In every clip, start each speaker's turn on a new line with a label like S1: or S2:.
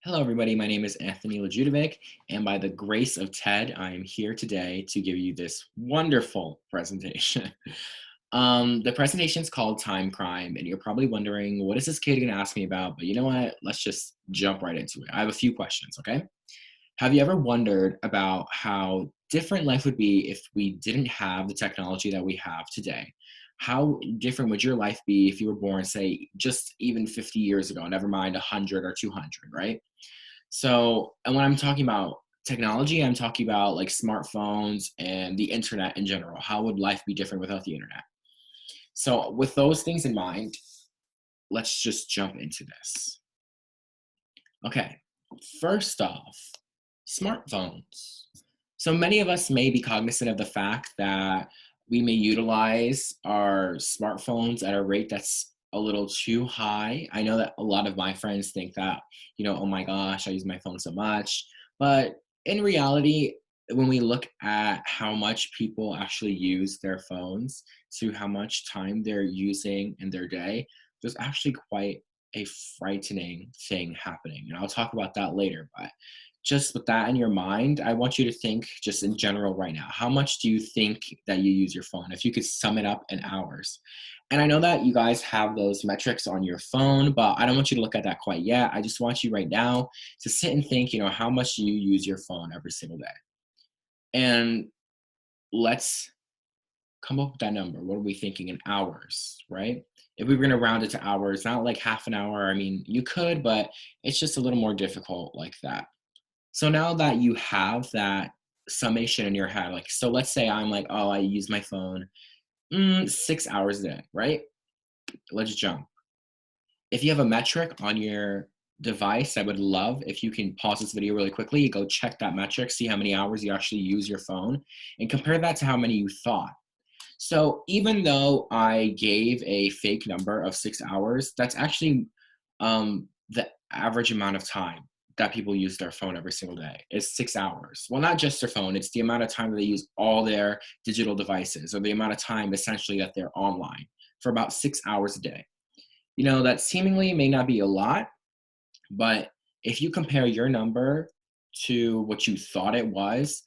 S1: Hello, everybody. My name is Anthony Ljuljdjurovic, and by the grace of TED, I am here today to give you this wonderful presentation. The presentation is called Time Crime, and you're probably wondering, what is this kid going to ask me about? But you know what? Let's just jump right into it. I have a few questions, okay? Have you ever wondered about how different life would be if we didn't have the technology that we have today? How different would your life be if you were born, say, just even 50 years ago, never mind 100 or 200, right? So, and when I'm talking about technology, I'm talking about like smartphones and the internet in general. How would life be different without the internet? So, with those things in mind, let's just jump into this. Okay, first off, smartphones. So many of us may be cognizant of the fact that we may utilize our smartphones at a rate that's a little too high. I know that a lot of my friends think that, oh my gosh, I use my phone so much. But in reality, when we look at how much people actually use their phones to how much time they're using in their day, there's actually quite a frightening thing happening. And I'll talk about that later. But just with that in your mind, I want you to think just in general right now. How much do you think that you use your phone? If you could sum it up in hours. And I know that you guys have those metrics on your phone, but I don't want you to look at that quite yet. I just want you right now to sit and think, how much do you use your phone every single day? And let's come up with that number. What are we thinking in hours, right? If we were going to round it to hours, not like half an hour, I mean, you could, but it's just a little more difficult like that. So now that you have that summation in your head, like, so let's say I'm like, oh, I use my phone 6 hours a day, right? Let's jump. If you have a metric on your device, I would love if you can pause this video really quickly, go check that metric, see how many hours you actually use your phone, and compare that to how many you thought. So even though I gave a fake number of 6 hours, that's actually the average amount of time that people use their phone every single day is 6 hours. Well, not just their phone, it's the amount of time that they use all their digital devices or the amount of time essentially that they're online for about 6 hours a day. That seemingly may not be a lot, but if you compare your number to what you thought it was,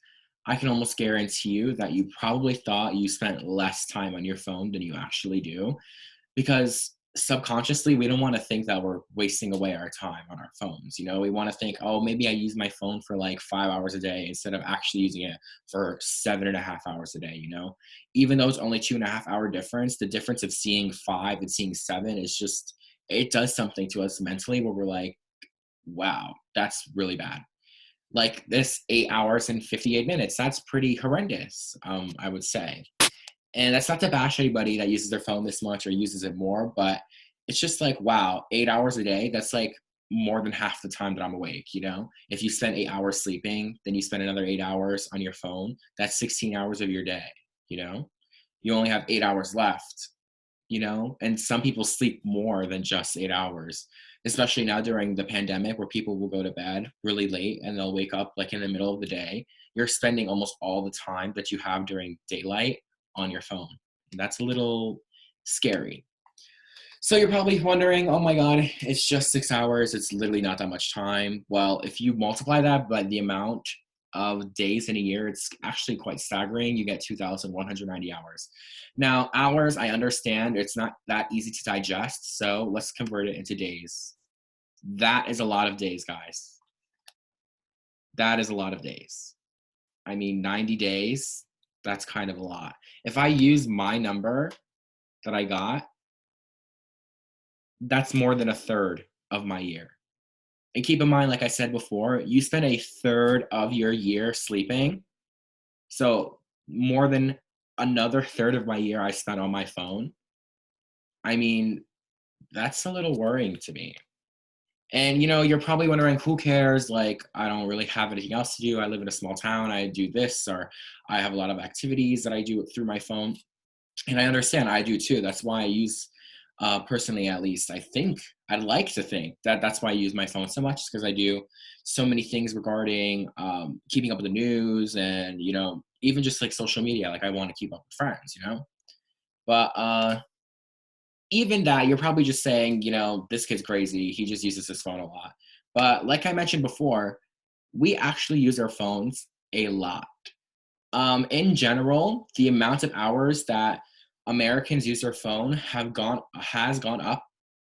S1: I can almost guarantee you that you probably thought you spent less time on your phone than you actually do, because subconsciously we don't want to think that we're wasting away our time on our phones. We want to think, oh, maybe I use my phone for like 5 hours a day instead of actually using it for 7.5 hours a day. Even though it's only 2.5 hour difference, the difference of seeing five and seeing seven is just, it does something to us mentally where we're like, wow, that's really bad. Like this 8 hours and 58 minutes, that's pretty horrendous, I would say. And that's not to bash anybody that uses their phone this much or uses it more, but it's just like, wow, 8 hours a day, that's like more than half the time that I'm awake. If you spend 8 hours sleeping, then you spend another 8 hours on your phone, that's 16 hours of your day, you know? You only have 8 hours left. And some people sleep more than just 8 hours, especially now during the pandemic where people will go to bed really late and they'll wake up like in the middle of the day. You're spending almost all the time that you have during daylight on your phone. And that's a little scary. So you're probably wondering, oh my God, it's just 6 hours. It's literally not that much time. Well, if you multiply that by the amount of days in a year, it's actually quite staggering. You get 2,190 hours. Now, hours, I understand it's not that easy to digest. So let's convert it into days. That is a lot of days, guys. That is a lot of days. I mean, 90 days, that's kind of a lot. If I use my number that I got, that's more than a third of my year. And keep in mind, like I said before, you spend a third of your year sleeping. So more than another third of my year I spent on my phone. I mean, that's a little worrying to me. And you're probably wondering, who cares? Like, I don't really have anything else to do. I live in a small town. I do this, or I have a lot of activities that I do through my phone. And I understand, I do too. That's why I use, personally at least, I think, I'd like to think that that's why I use my phone so much, because I do so many things regarding keeping up with the news and, even just like social media. Like I want to keep up with friends. But even that, you're probably just saying, this kid's crazy. He just uses his phone a lot. But like I mentioned before, we actually use our phones a lot. In general, the amount of hours that Americans use their phone has gone up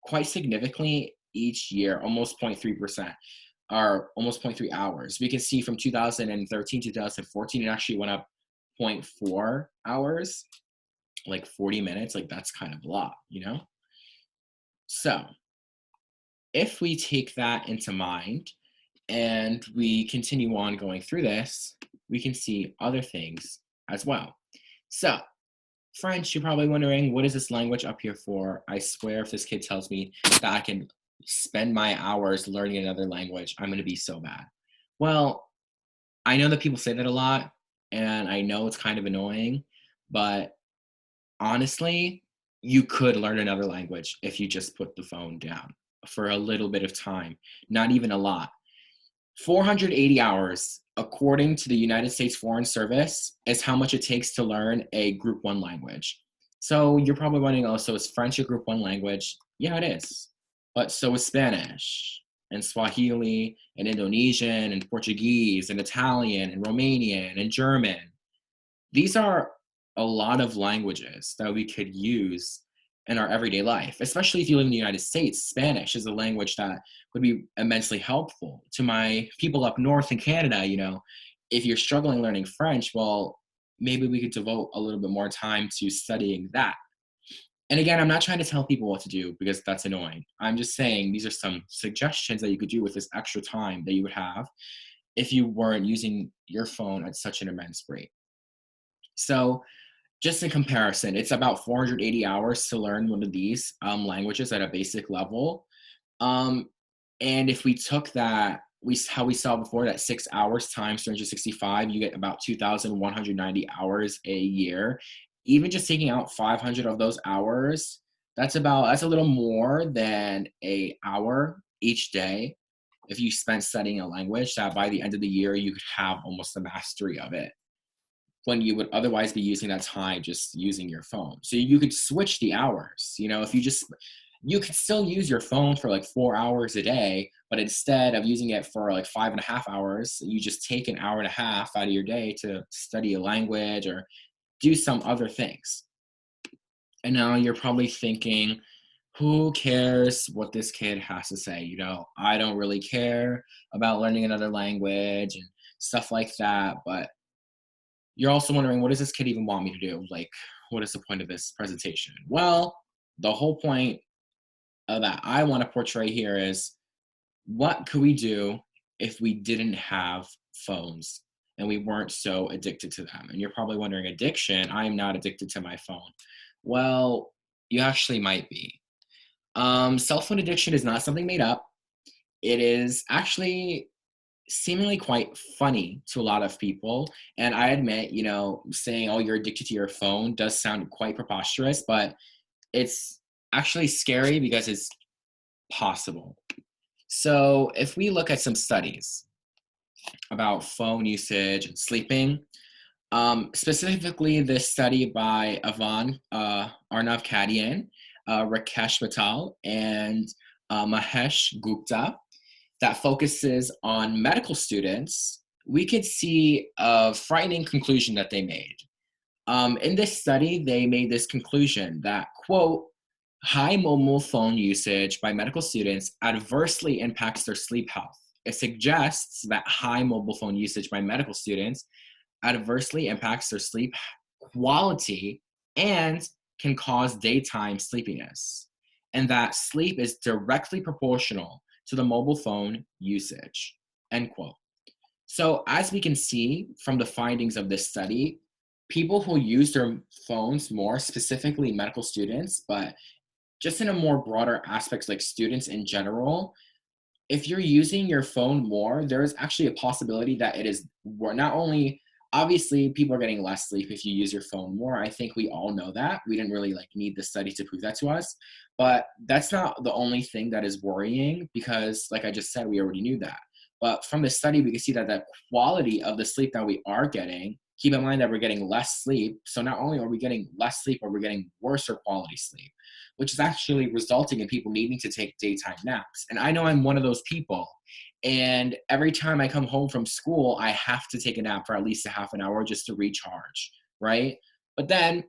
S1: quite significantly each year, almost 0.3%, or almost zero point 0.3 hours. We can see from 2013 to 2014, it actually went up zero point 0.4 hours, like 40 minutes. Like that's kind of a lot, you know? So if we take that into mind and we continue on going through this, we can see other things as well. So French, you're probably wondering, what is this language up here for? I swear if this kid tells me that I can spend my hours learning another language, I'm going to be so bad. Well, I know that people say that a lot, and I know it's kind of annoying, but honestly, you could learn another language if you just put the phone down for a little bit of time, not even a lot. 480 hours, according to the United States Foreign Service, is how much it takes to learn a Group 1 language. So you're probably wondering, oh, so is French a Group 1 language? Yeah, it is. But so is Spanish, and Swahili, and Indonesian, and Portuguese, and Italian, and Romanian, and German. These are a lot of languages that we could use in our everyday life, especially if you live in the United States. Spanish is a language that would be immensely helpful to my people up north in Canada. You know, if you're struggling learning French, well, maybe we could devote a little bit more time to studying that. And again, I'm not trying to tell people what to do because that's annoying. I'm just saying these are some suggestions that you could do with this extra time that you would have if you weren't using your phone at such an immense rate. So, just in comparison, it's about 480 hours to learn one of these languages at a basic level. Um, and if we took that, how we saw before, that 6 hours times 365, you get about 2,190 hours a year. Even just taking out 500 of those hours, that's a little more than a hour each day. If you spent studying a language, that by the end of the year, you could have almost the mastery of it, when you would otherwise be using that time just using your phone. So you could switch the hours. You know, if you could still use your phone for like 4 hours a day, but instead of using it for like 5.5 hours, you just take an hour and a half out of your day to study a language or do some other things. And now you're probably thinking, who cares what this kid has to say? You know, I don't really care about learning another language and stuff like that, but you're also wondering, what does this kid even want me to do? Like, what is the point of this presentation? Well, the whole point that I want to portray here is, what could we do if we didn't have phones and we weren't so addicted to them? And you're probably wondering, addiction? I am not addicted to my phone. Well, you actually might be. Cell phone addiction is not something made up. It is actually seemingly quite funny to a lot of people. And I admit, you know, saying, oh, you're addicted to your phone does sound quite preposterous, but it's actually scary because it's possible. So if we look at some studies about phone usage and sleeping, specifically this study by Arnav Kadian, Rakesh Mittal, and Mahesh Gupta, that focuses on medical students, we could see a frightening conclusion that they made. In this study, they made this conclusion that, quote, high mobile phone usage by medical students adversely impacts their sleep health. It suggests that high mobile phone usage by medical students adversely impacts their sleep quality and can cause daytime sleepiness, and that sleep is directly proportional to the mobile phone usage, end quote. So as we can see from the findings of this study, people who use their phones more, specifically medical students, but just in a more broader aspects like students in general, if you're using your phone more, there is actually a possibility that it is not only, obviously people are getting less sleep if you use your phone more. I think we all know that. We didn't really need the study to prove that to us, but that's not the only thing that is worrying, because like I just said, we already knew that. But from the study, we can see that the quality of the sleep that we are getting, keep in mind that we're getting less sleep. So not only are we getting less sleep, but we're getting worse quality sleep, which is actually resulting in people needing to take daytime naps. And I know I'm one of those people. And every time I come home from school, I have to take a nap for at least a half an hour just to recharge, right? But then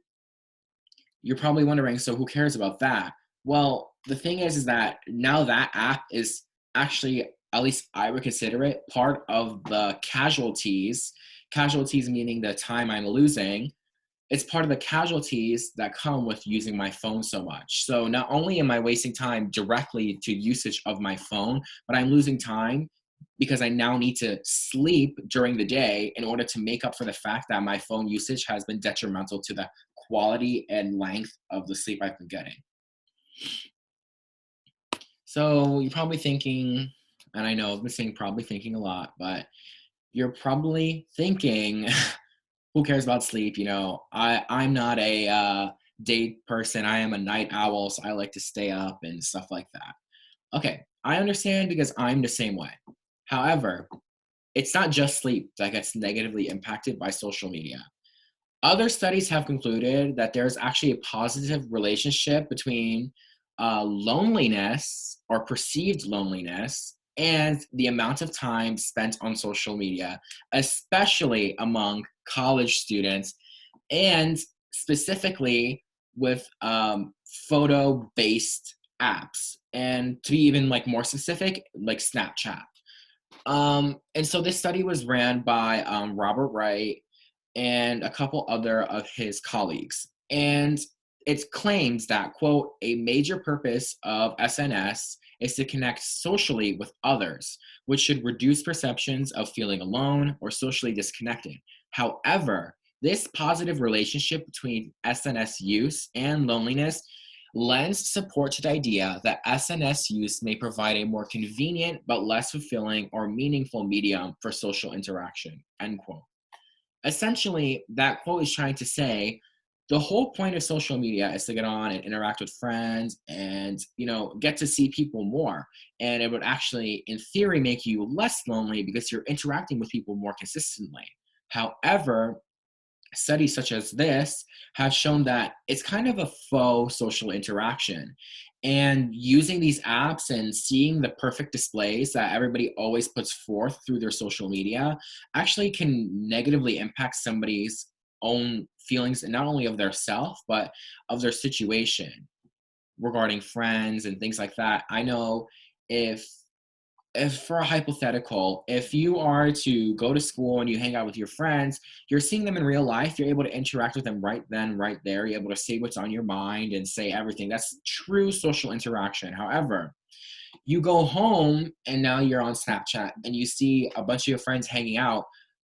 S1: you're probably wondering, so who cares about that? Well, the thing is that now that app is actually, at least I would consider it, part of the casualties. Casualties meaning the time I'm losing. It's part of the casualties that come with using my phone so much. So not only am I wasting time directly to usage of my phone, but I'm losing time because I now need to sleep during the day in order to make up for the fact that my phone usage has been detrimental to the quality and length of the sleep I've been getting. So you're probably thinking, and I know I've been saying probably thinking a lot, but you're probably thinking, who cares about sleep? I'm not a day person. I am a night owl, so I like to stay up and stuff like that. Okay, I understand because I'm the same way. However, it's not just sleep that gets negatively impacted by social media. Other studies have concluded that there's actually a positive relationship between loneliness or perceived loneliness and the amount of time spent on social media, especially among college students, and specifically with photo-based apps. And to be even like more specific, like Snapchat. And so this study was ran by Robert Wright and a couple other of his colleagues. And it claims that, quote, a major purpose of SNS is to connect socially with others, which should reduce perceptions of feeling alone or socially disconnected. However, this positive relationship between SNS use and loneliness lends support to the idea that SNS use may provide a more convenient but less fulfilling or meaningful medium for social interaction, end quote. Essentially, that quote is trying to say the whole point of social media is to get on and interact with friends and, get to see people more. And it would actually, in theory, make you less lonely because you're interacting with people more consistently. However, studies such as this have shown that it's kind of a faux social interaction. And using these apps and seeing the perfect displays that everybody always puts forth through their social media actually can negatively impact somebody's own feelings, and not only of their self, but of their situation regarding friends and things like that. I know if for a hypothetical, if you are to go to school and you hang out with your friends, you're seeing them in real life, you're able to interact with them right then, right there. You're able to say what's on your mind and say everything. That's true social interaction. However, you go home and now you're on Snapchat and you see a bunch of your friends hanging out,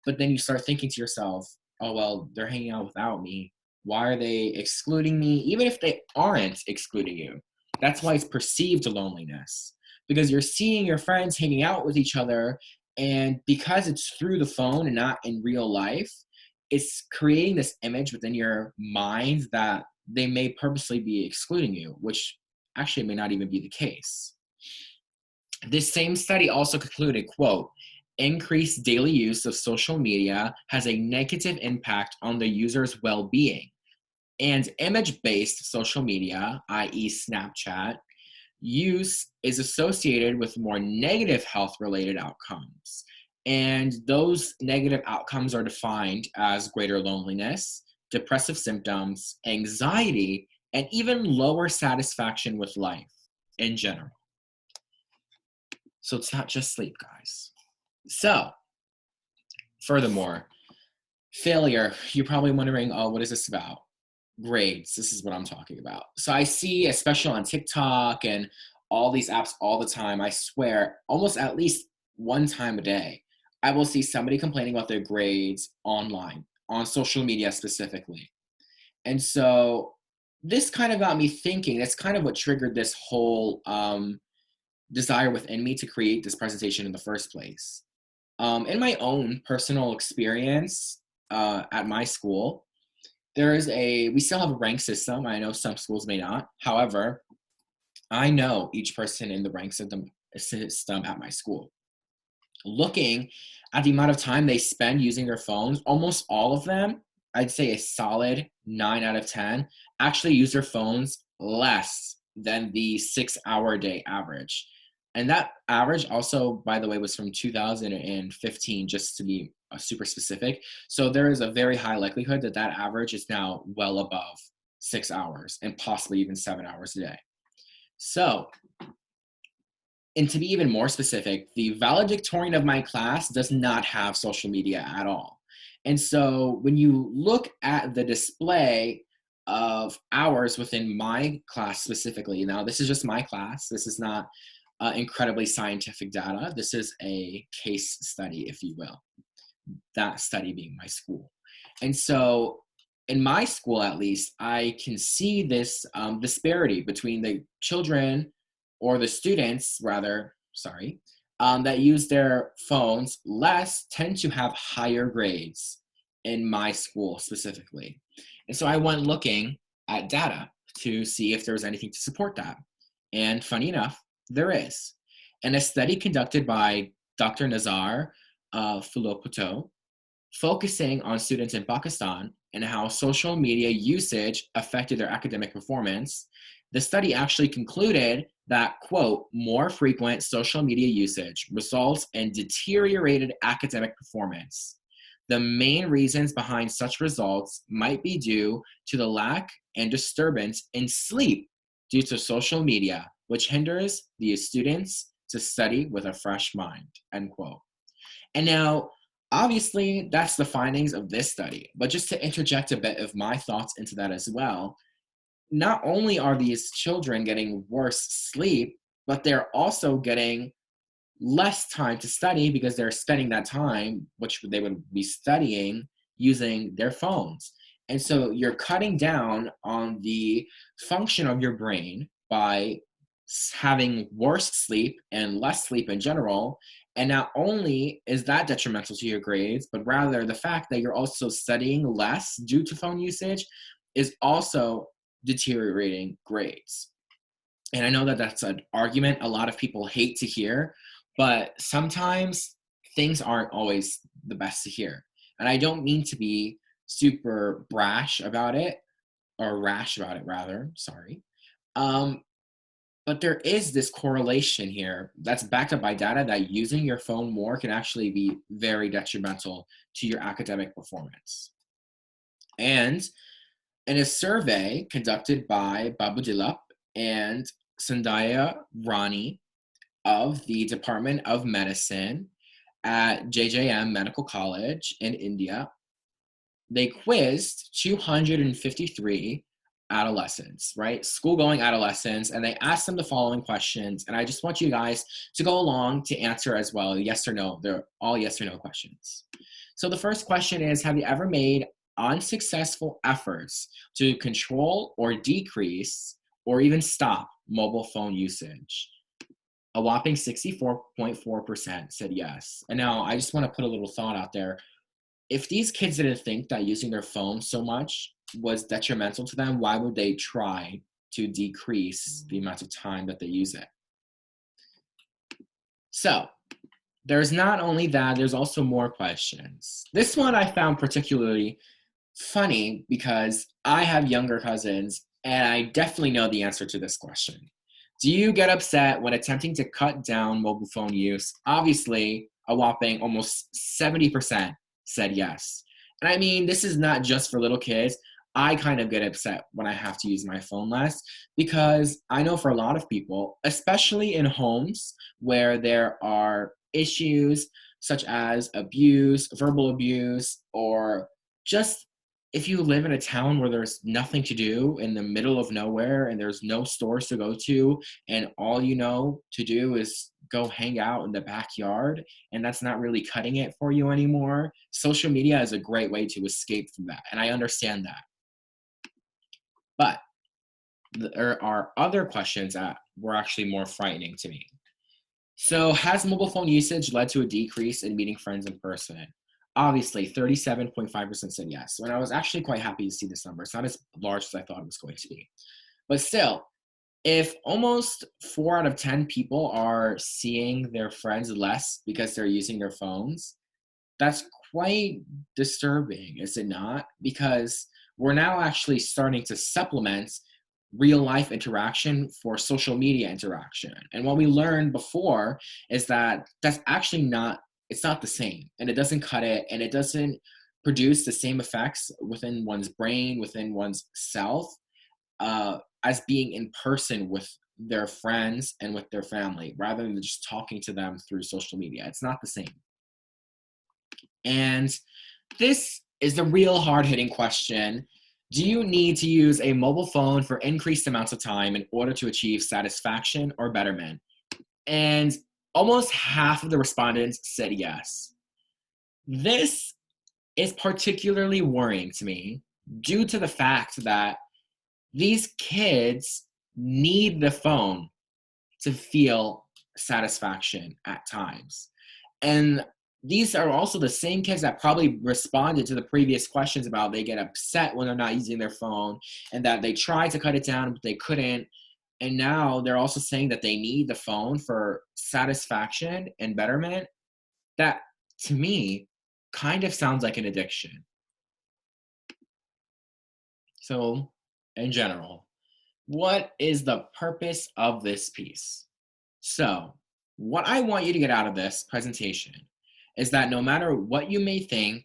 S1: but then you start thinking to yourself, oh, well, they're hanging out without me. Why are they excluding me? Even if they aren't excluding you, that's why it's perceived loneliness, because you're seeing your friends hanging out with each other. And because it's through the phone and not in real life, it's creating this image within your mind that they may purposely be excluding you, which actually may not even be the case. This same study also concluded, quote, increased daily use of social media has a negative impact on the user's well-being. And image-based social media, i.e. Snapchat, use is associated with more negative health-related outcomes. And those negative outcomes are defined as greater loneliness, depressive symptoms, anxiety, and even lower satisfaction with life in general. So it's not just sleep, guys. So, furthermore, failure, you're probably wondering, oh, what is this about? Grades, this is what I'm talking about. So I see, especially on TikTok and all these apps all the time, I swear, almost at least one time a day, I will see somebody complaining about their grades online, on social media specifically. And so this kind of got me thinking, that's kind of what triggered this whole desire within me to create this presentation in the first place. In my own personal experience at my school, we still have a rank system. I know some schools may not. However, I know each person in the rank system at my school. Looking at the amount of time they spend using their phones, almost all of them, I'd say a solid 9 out of 10, actually use their phones less than the 6-hour day average. And that average also, by the way, was from 2015, just to be super specific. So there is a very high likelihood that that average is now well above 6 hours and possibly even 7 hours a day. So, and to be even more specific, the valedictorian of my class does not have social media at all. And so when you look at the display of hours within my class specifically, now this is just my class, this is not incredibly scientific data, this is a case study, if you will, that study being my school. And so in my school, at least, I can see this disparity between the children or the students, rather, sorry, that use their phones less tend to have higher grades in my school specifically. And so I went looking at data to see if there was anything to support that. And funny enough, there is. And a study conducted by Dr. Nazar Fulopoto, focusing on students in Pakistan and how social media usage affected their academic performance, the study actually concluded that, quote, more frequent social media usage results in deteriorated academic performance. The main reasons behind such results might be due to the lack and disturbance in sleep due to social media, which hinders the students to study with a fresh mind, end quote. And now, obviously, that's the findings of this study. But just to interject a bit of my thoughts into that as well, not only are these children getting worse sleep, but they're also getting less time to study because they're spending that time, which they would be studying, using their phones. And so you're cutting down on the function of your brain by having worse sleep and less sleep in general. And not only is that detrimental to your grades, but rather the fact that you're also studying less due to phone usage is also deteriorating grades. And I know that that's an argument a lot of people hate to hear, but sometimes things aren't always the best to hear. And I don't mean to be super brash about it, or rash about it, rather, sorry. Um, but there is this correlation here that's backed up by data that using your phone more can actually be very detrimental to your academic performance. And in a survey conducted by Babu Dilap and Sandhya Rani of the Department of Medicine at JJM Medical College in India, they quizzed 253 adolescents, right? School-going adolescents, and they asked them the following questions, and I just want you guys to go along to answer as well, yes or no. They're all yes or no questions. So the first question is, have you ever made unsuccessful efforts to control or decrease or even stop mobile phone usage? A whopping 64.4% said yes. And now I just want to put a little thought out there. If these kids didn't think that using their phone so much was detrimental to them, why would they try to decrease the amount of time that they use it? So there's not only that, there's also more questions. This one I found particularly funny because I have younger cousins and I definitely know the answer to this question. Do you get upset when attempting to cut down mobile phone use? Obviously, a whopping almost 70% said yes. And I mean, this is not just for little kids. I kind of get upset when I have to use my phone less because I know for a lot of people, especially in homes where there are issues such as abuse, verbal abuse, or just if you live in a town where there's nothing to do in the middle of nowhere and there's no stores to go to, and all you know to do is go hang out in the backyard, and that's not really cutting it for you anymore, social media is a great way to escape from that. And I understand that. But there are other questions that were actually more frightening to me. So, has mobile phone usage led to a decrease in meeting friends in person? Obviously, 37.5% said yes. And I was actually quite happy to see this number. It's not as large as I thought it was going to be. But still, if almost 4 out of 10 people are seeing their friends less because they're using their phones, that's quite disturbing, is it not? Because we're now actually starting to supplement real life interaction for social media interaction. And what we learned before is that that's actually it's not the same, and it doesn't cut it, and it doesn't produce the same effects within one's brain, within one's self, as being in person with their friends and with their family, rather than just talking to them through social media. It's not the same. And this is the real hard-hitting question. Do you need to use a mobile phone for increased amounts of time in order to achieve satisfaction or betterment? And almost half of the respondents said yes. This is particularly worrying to me due to the fact that these kids need the phone to feel satisfaction at times. And these are also the same kids that probably responded to the previous questions about they get upset when they're not using their phone and that they tried to cut it down, but they couldn't. And now they're also saying that they need the phone for satisfaction and betterment. That, to me, kind of sounds like an addiction. So, in general, what is the purpose of this piece? So, what I want you to get out of this presentation is that no matter what you may think,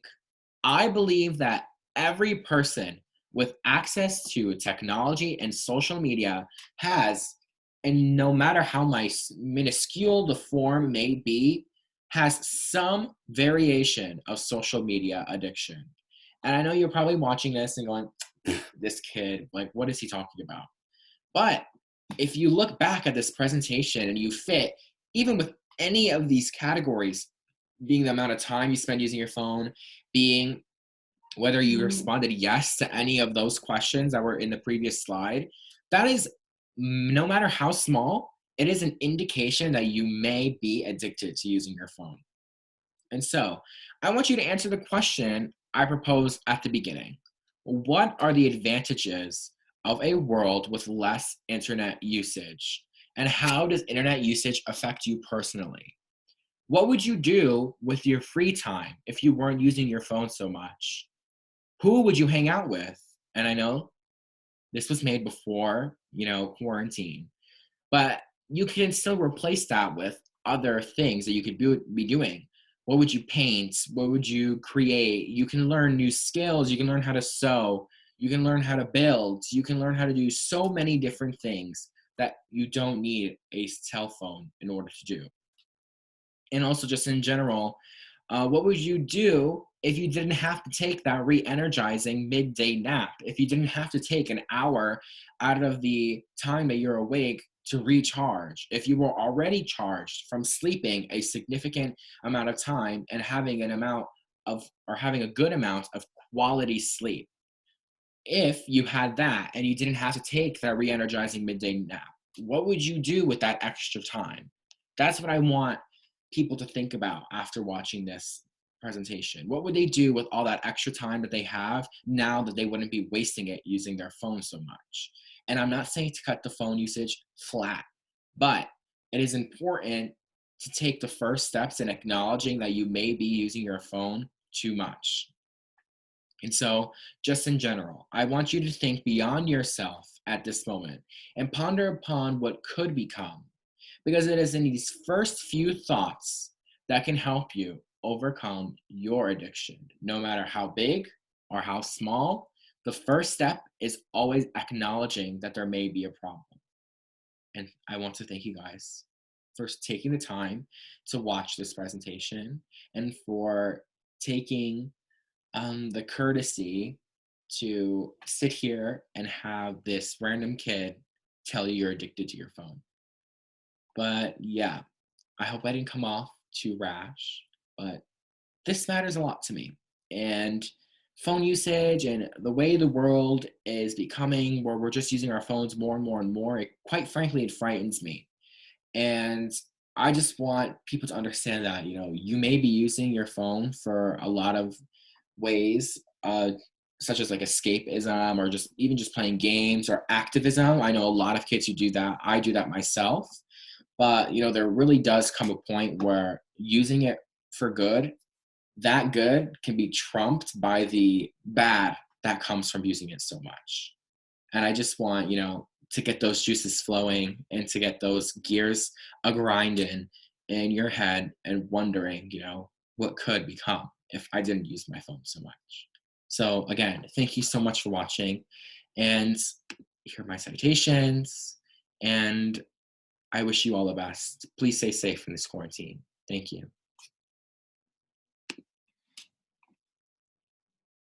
S1: I believe that every person with access to technology and social media has, and no matter how minuscule the form may be, has some variation of social media addiction. And I know you're probably watching this and going, this kid, like, what is he talking about? But if you look back at this presentation and you fit, even with any of these categories, being the amount of time you spend using your phone, being whether you responded yes to any of those questions that were in the previous slide, that is, no matter how small, it is an indication that you may be addicted to using your phone. And so I want you to answer the question I proposed at the beginning. What are the advantages of a world with less internet usage? And how does internet usage affect you personally? What would you do with your free time if you weren't using your phone so much? Who would you hang out with? And I know this was made before, quarantine, but you can still replace that with other things that you could be doing. What would you paint? What would you create? You can learn new skills. You can learn how to sew. You can learn how to build. You can learn how to do so many different things that you don't need a cell phone in order to do. And also just in general, what would you do if you didn't have to take that re-energizing midday nap? If you didn't have to take an hour out of the time that you're awake to recharge? If you were already charged from sleeping a significant amount of time and having having a good amount of quality sleep? If you had that and you didn't have to take that re-energizing midday nap, what would you do with that extra time? That's what I want people to think about after watching this presentation. What would they do with all that extra time that they have now that they wouldn't be wasting it using their phone so much? And I'm not saying to cut the phone usage flat, but it is important to take the first steps in acknowledging that you may be using your phone too much. And so, just in general, I want you to think beyond yourself at this moment and ponder upon what could become, because it is in these first few thoughts that can help you overcome your addiction. No matter how big or how small, the first step is always acknowledging that there may be a problem. And I want to thank you guys for taking the time to watch this presentation and for taking the courtesy to sit here and have this random kid tell you you're addicted to your phone. But yeah, I hope I didn't come off too rash, but this matters a lot to me. And phone usage and the way the world is becoming, where we're just using our phones more and more and more, quite frankly, it frightens me. And I just want people to understand that, you may be using your phone for a lot of ways, such as like escapism or just even just playing games or activism. I know a lot of kids who do that. I do that myself. But, there really does come a point where using it for good, that good can be trumped by the bad that comes from using it so much. And I just want, to get those juices flowing and to get those gears a grinding in your head and wondering, what could become if I didn't use my phone so much. So again, thank you so much for watching, and here are my citations, and I wish you all the best. Please stay safe in this quarantine. Thank you.